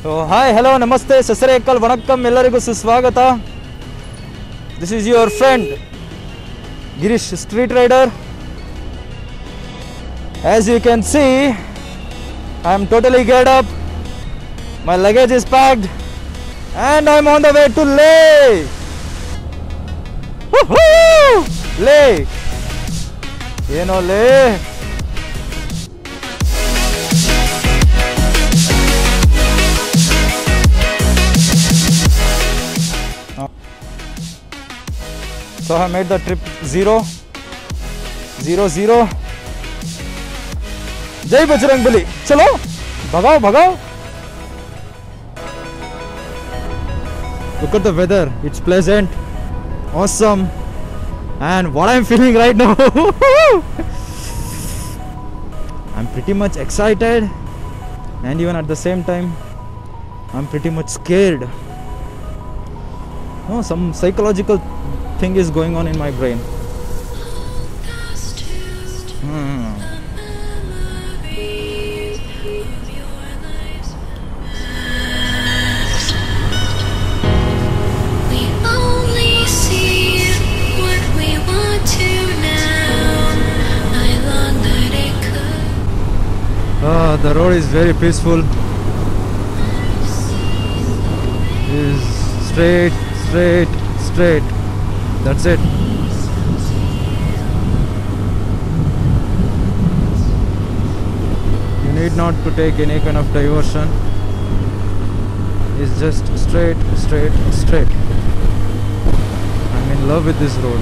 Hi, hello, namaste, sasrekal, vanakkam, ellarigu suswagata. This is your friend Girish, street rider. As you can see, I am totally geared up. My luggage is packed, and I am on the way to Leh. Woohoo! Leh. Leh. So I made the trip 0, 0, 0. Jai Bajrangbali. Chalo, bhagao, bhagao. Look at the weather. It's pleasant, awesome, and what I'm feeling right now. I'm pretty much excited, and even at the same time, I'm pretty much scared. No, some psychological thing is going on in my brain. The road is very peaceful. It is straight, straight, straight. That's it. You need not to take any kind of diversion. It's just straight, straight, straight. I'm in love with this road.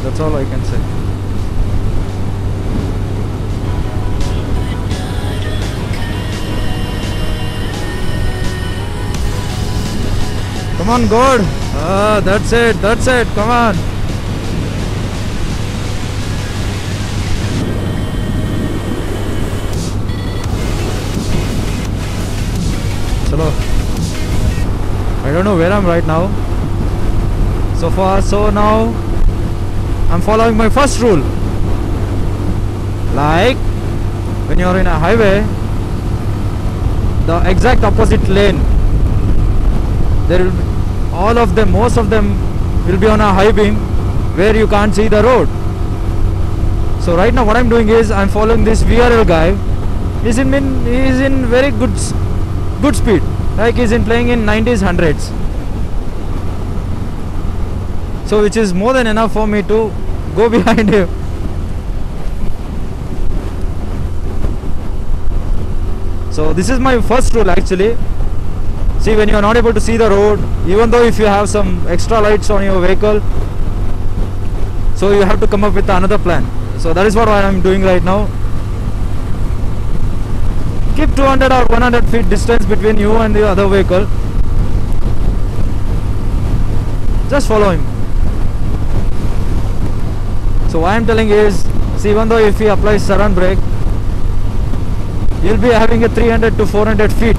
That's all I can say. Come on, God. That's it, come on. Chalo. I don't know where I'm right now. So far, so now I'm following my first rule. Like when you're in a highway, the exact opposite lane, there will be all of them, most of them will be on a high beam where you can't see the road. So right now what I'm doing is I'm following this VRL guy. He's in very good speed, like he's in playing in 90s, 100s. So which is more than enough for me to go behind him. So this is my first rule actually. See, when you are not able to see the road, even though if you have some extra lights on your vehicle, so you have to come up with another plan. So that is what I am doing right now. Keep 200 or 100 feet distance between you and the other vehicle. Just follow him. So what I am telling is, see, even though if he applies sudden brake, you'll be having a 300 to 400 feet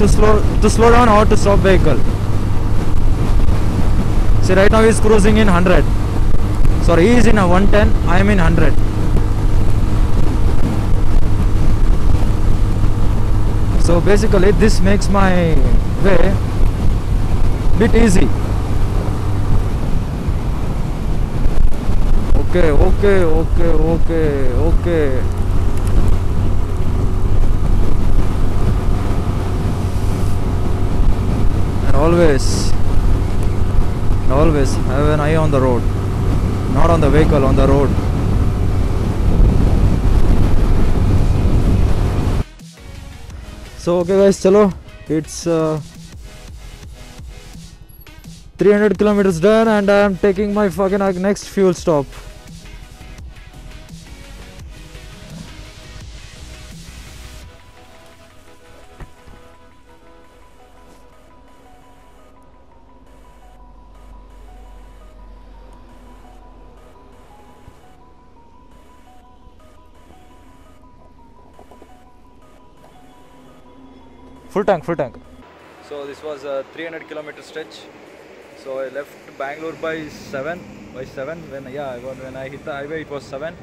to slow down or to stop vehicle. See, right now he is cruising in 100. Sorry, he is in a 110, I am in 100. So basically this makes my way bit easy. Okay. Always have an eye on the road, not on the vehicle, on the road. So okay guys, chalo, it's 300 kilometers done and I am taking my fucking next fuel stop. Full tank. So this was a 300 kilometer stretch. So I left Bangalore by 7. When I hit the highway it was 7,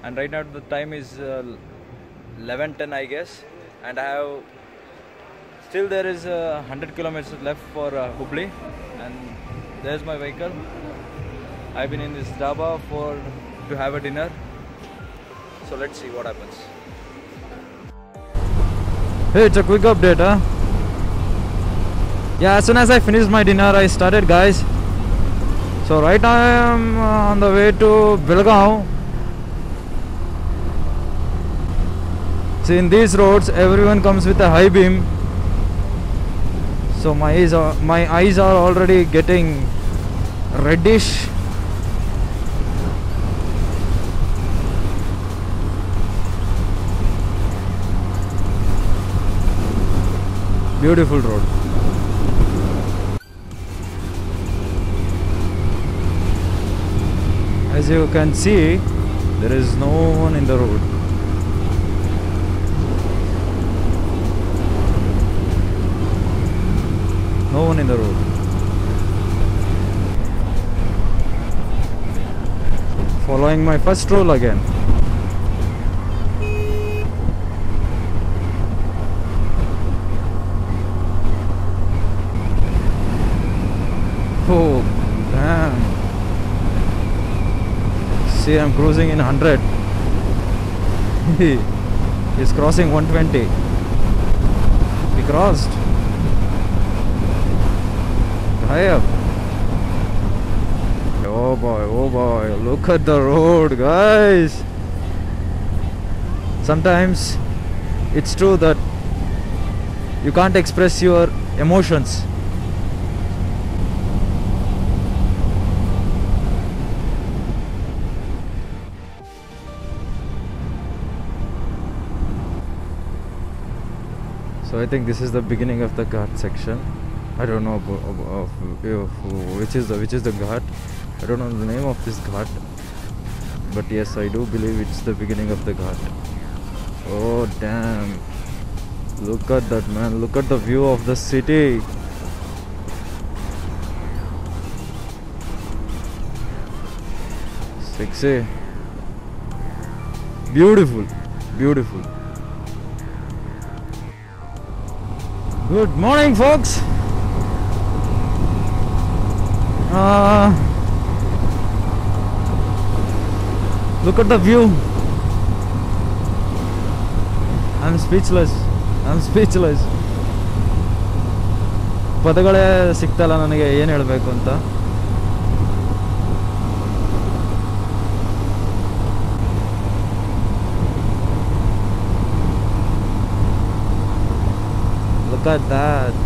and right now the time is 11:10 I guess. and I have still there is 100 kilometers left for Hubli, and there's my vehicle. I've been in this dhaba to have a dinner, so let's see what happens. Hey, it's a quick update, huh? Yeah, as soon as I finished my dinner, I started, guys. So right now I am on the way to Belgaum. See, in these roads, everyone comes with a high beam. So my eyes are already getting reddish. Beautiful road. As you can see, there is no one in the road. No one in the road. Following my first rule again. Oh, damn. See, I'm cruising in 100. He's crossing 120. He crossed. High up. Oh boy, look at the road, guys. Sometimes it's true that you can't express your emotions. So I think this is the beginning of the Ghat section. I don't know which is the Ghat. I don't know the name of this Ghat, but yes, I do believe it's the beginning of the Ghat. Oh damn! Look at that, man! Look at the view of the city. Sexy, beautiful, beautiful. Good morning, folks. Look at the view. I'm speechless. ಪದಗಳೇ ಸಿಗ್ತಲ್ಲ ನನಗೆ ಏನು ಹೇಳಬೇಕು ಅಂತ. Look at that.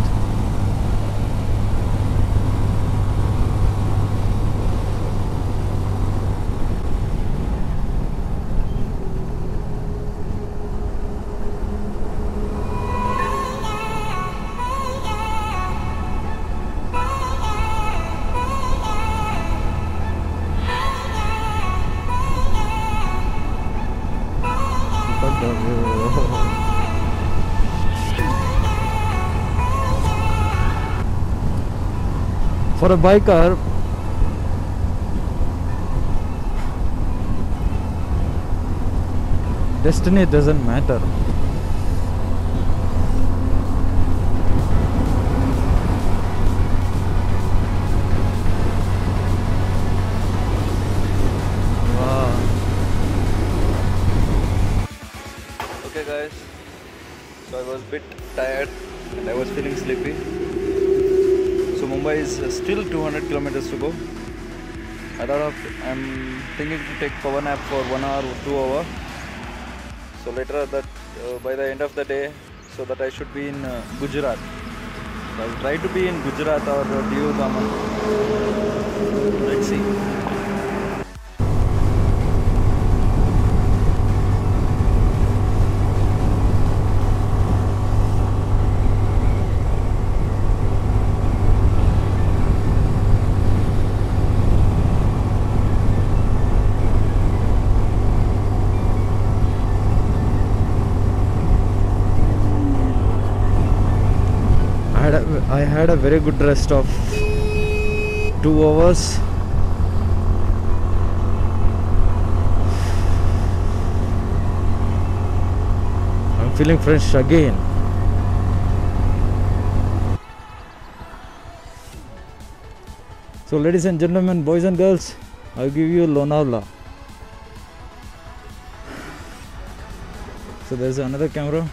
For a biker, destiny doesn't matter. Wow. Okay guys, so I was a bit tired and I was feeling sleepy. So Mumbai is still 200 kilometers to go. I'm thinking to take power nap for 1 hour or 2 hours. So later that by the end of the day, so that I should be in Gujarat. So I'll try to be in Gujarat or Diu Daman. Let's see. I had a very good rest of 2 hours. I'm feeling fresh again. So ladies and gentlemen, boys and girls, I'll give you Lonavala. So there's another camera.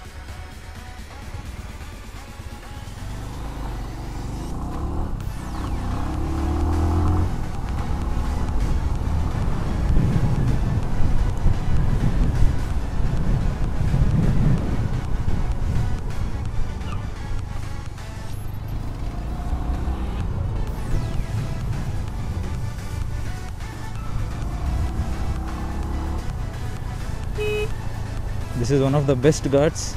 This is one of the best ghats.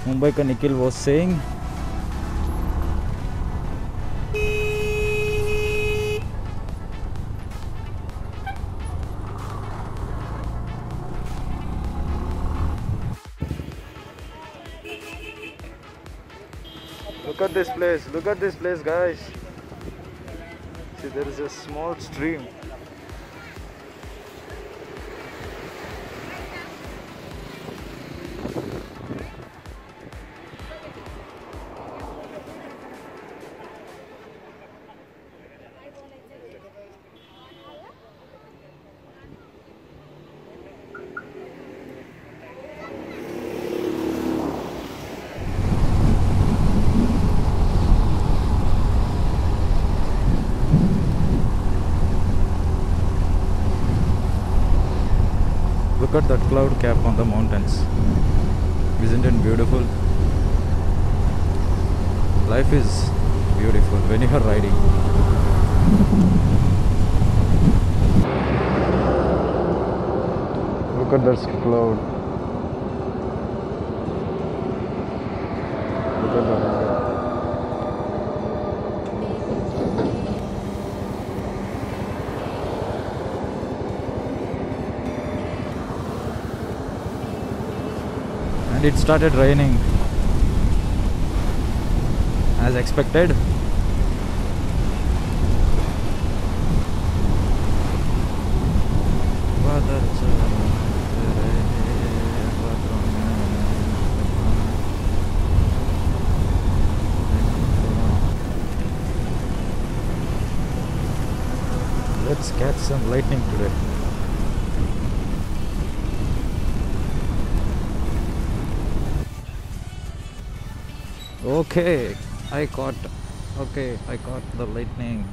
Mumbai ka Nikhil was saying. Look at this place. Look at this place, guys. See, there is a small stream. Look at that cloud cap on the mountains. Isn't it beautiful? Life is beautiful when you are riding. Look at that cloud. Look at that. And it started raining as expected. Let's catch some lightning today. Okay, I caught the lightning.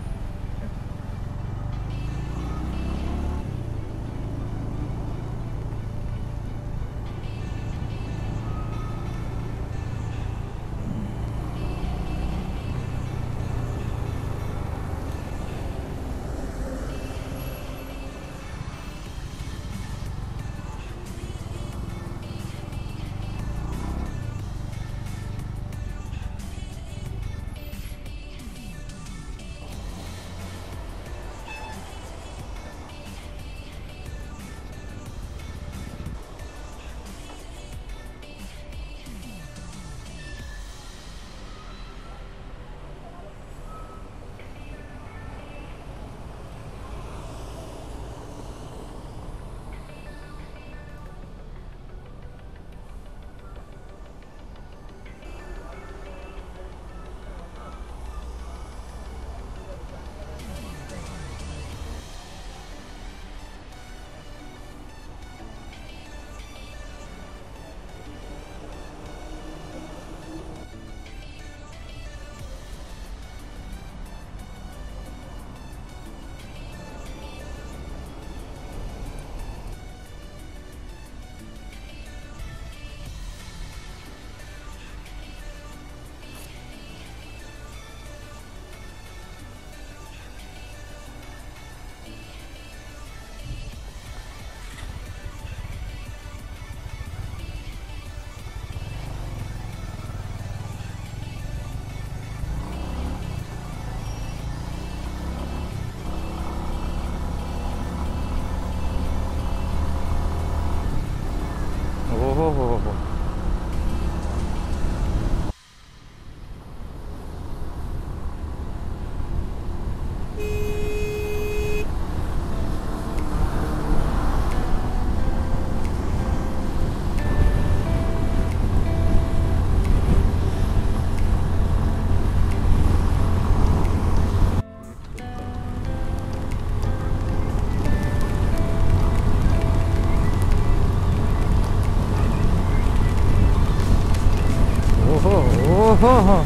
Oh.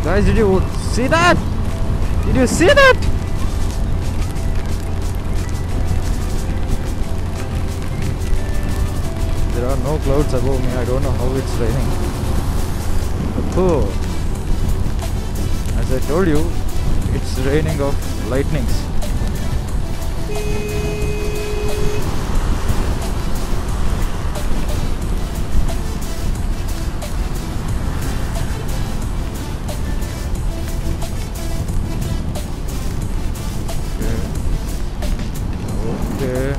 Guys, did you see that? Did you see that? There are no clouds above me. I don't know how it's raining. Oh. As I told you, it's raining of lightnings. Okay.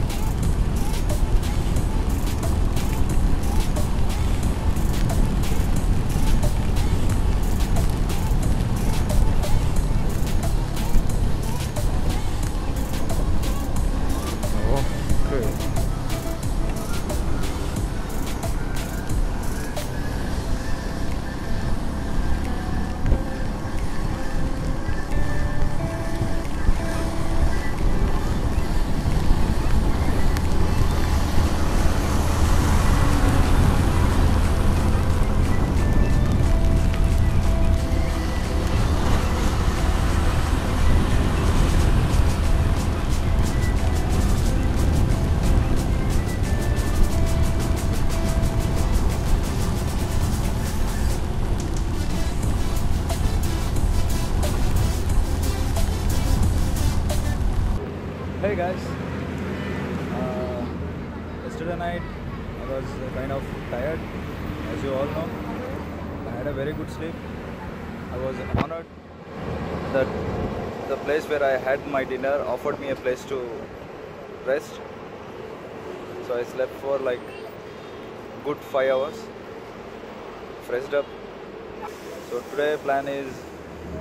Hey guys, yesterday night I was kind of tired, as you all know. I had a very good sleep. I was honored that the place where I had my dinner offered me a place to rest. So I slept for like good 5 hours, freshed up. So today plan is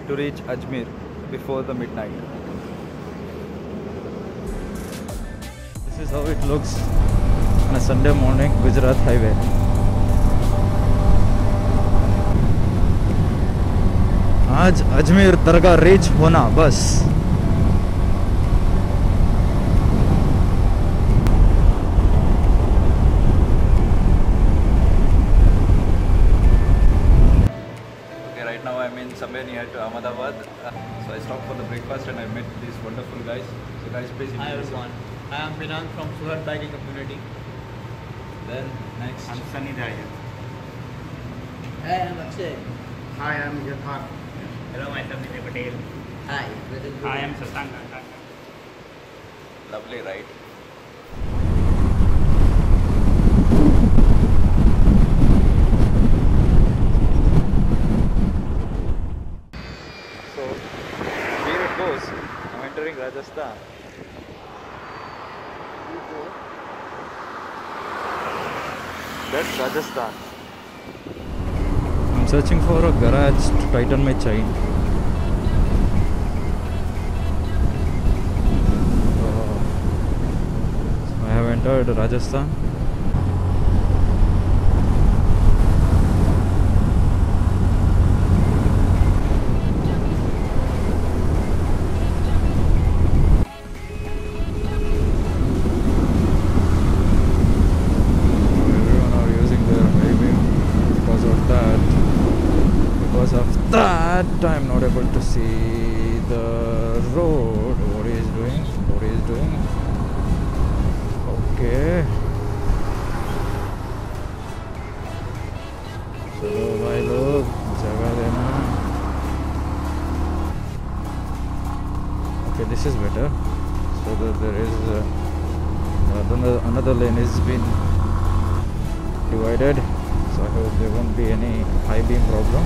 to reach Ajmer before the midnight. This is how it looks on a Sunday morning, Gujarat highway. आज अजमेर दरगाह reach होना बस. Okay, right now I'm in somewhere near to Ahmedabad. So I stopped for the breakfast and I met these wonderful guys. So guys, please. Hi everyone. I am Binang from Surat Biking Community. Then next. I'm Sunny Daya. Hi, I am Akshay. Hi, I'm Yatharth. Hello, myself Nitya Patel. Hi, I am Sasank. Lovely ride. So here it goes. I'm entering Rajasthan. That's Rajasthan. I'm searching for a garage to tighten my chain. So I have entered Rajasthan. That I'm not able to see the road. What he is doing. Okay. चलो भाई लोग जगह देना. Okay, this is better. So that there is another lane is been divided. So I hope there won't be any high beam problem.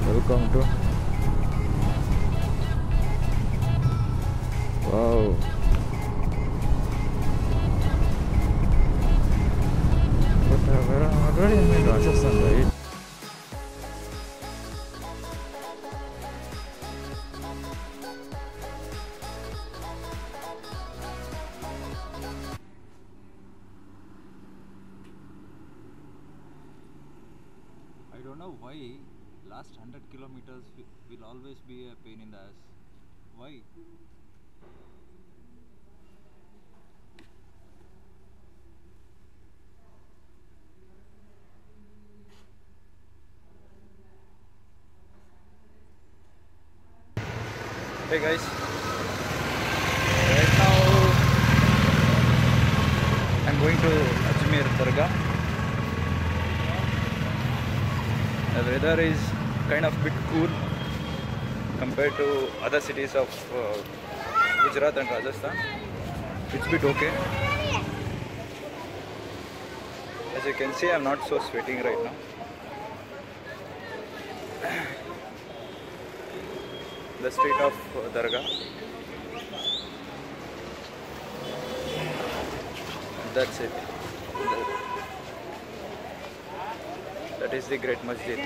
Welcome to wow. Whatever, I'm already in Rajasthan, right? I don't know why last 100 kilometers will always be a pain in the ass. Why? Hey guys, right now I'm going to Ajmer Dargah. The weather is kind of bit cool compared to other cities of Gujarat and Rajasthan. It's bit okay. As you can see, I'm not so sweating right now. The street of Dargah. That's it. That is the Great Masjid.